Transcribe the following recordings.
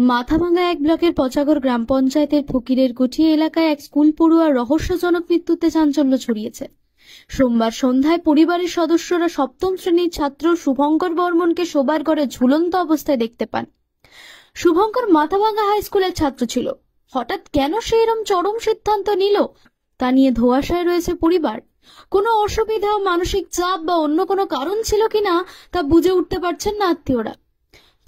মাথাভাঙ্গা এক ব্লকের পচাগড় গ্রাম পঞ্চায়েতের ফকিরের কুঠি এলাকায় এক স্কুল পড়ুয়ার রহস্যজনক মৃত্যুতে চাঞ্চল্য ছড়িয়েছে। সোমবার সন্ধ্যায় পরিবারের সদস্যরা সপ্তম শ্রেণীর ছাত্র শুভঙ্কর বর্মনকে শোবার ঘরে ঝুলন্ত অবস্থায় দেখতে পান। শুভঙ্কর মাথাভাঙ্গা হাই স্কুলের ছাত্র ছিল। হঠাৎ কেন সে এরকম চরম সিদ্ধান্ত নিল তা নিয়ে ধোঁয়াশায় রয়েছে পরিবার। কোনো অসুবিধা, মানসিক চাপ বা অন্য কোনো কারণ ছিল কিনা তা বুঝে উঠতে পারছেন না আত্মীয়রা।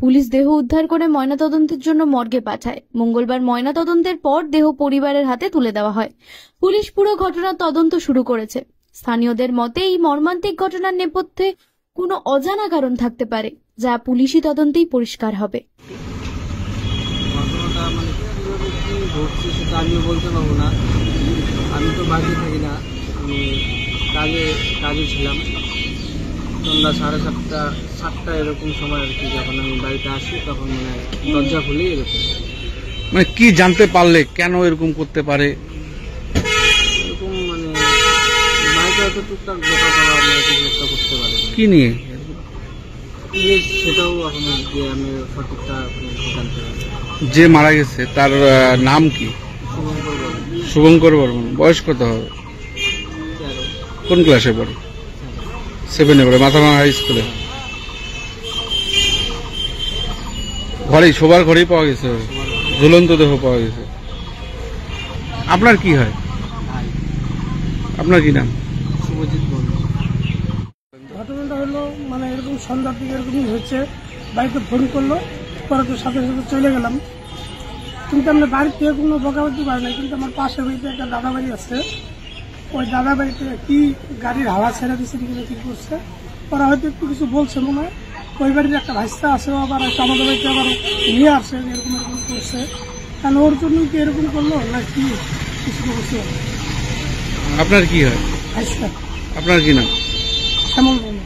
পুলিশ দেহ উদ্ধার করে ময়নাতদন্তের জন্য মর্গে পাঠায়। মঙ্গলবার ময়নাতদন্তের পর দেহ পরিবারের হাতে তুলে দেওয়া হয়। পুলিশ পুরো ঘটনার তদন্ত শুরু করেছে। স্থানীয়দের মতে এই মর্মান্তিক ঘটনার নেপথ্যে কোনো অজানা কারণ থাকতে পারে, যা পুলিশি তদন্তেই পরিষ্কার হবে। আমিও বলতে পারবো না, আমি তো বাড়িতে থাকি না, আমি কাজে ছিলাম। সন্ধ্যা 7:30 এরকম সময় আর কি, যখন আমি বাড়িতে আসি তখন মানে দরজা খুলি এরকম। মানে কি জানতে পারলে কেন এরকম করতে পারে? এরকম মানে বাড়িতে হয়তো টুকটাক দোকান করা কিছু একটা করতে পারে। কি নিয়ে সেটাও এখন আমি সঠিকটা জানতে পারি। যে মারা গেছে তার নাম কি? শুভঙ্কর বর্মন। বয়স কত হবে? কোন ক্লাসে পড়ে? 7-এ পড়ে, মাথাভাঙ্গা হাই স্কুলে। ঘরেই, শোবার ঘরেই পাওয়া গেছে, ঝুলন্ত দেহ পাওয়া গেছে। আপনার কি হয়? আপনার কি নাম? শুভজিৎ বর্মন। ঘটনাটা হলো মানে এরকম সন্ধ্যার দিকে এরকমই হয়েছে। বাড়িতে ফোন করলো, পরে তো সাথে সাথে চলে গেলাম। কিন্তু আমরা বাড়ির থেকে কোনো বকাবকি পারি না। কিন্তু আমার পাশের বাড়িতে একটা দাদা বাড়ি আছে, ওই দাদা বাড়িতে কি গাড়ির হাওয়া ছেড়ে দিচ্ছে কি করছে, ওরা হয়তো একটু কিছু বলছে মনে হয়। ওই বাড়ির একটা ভাইস্তা আছে, আবার আমাদের বাড়িতে আবার নিয়ে আসছে এরকম এরকম করছে। কারণ ওর জন্য কি এরকম করলো না কি কিছু করছে। আপনার কি হয়? ভাইস্তা। আপনার কি নাম? শ্যামল বর্মন।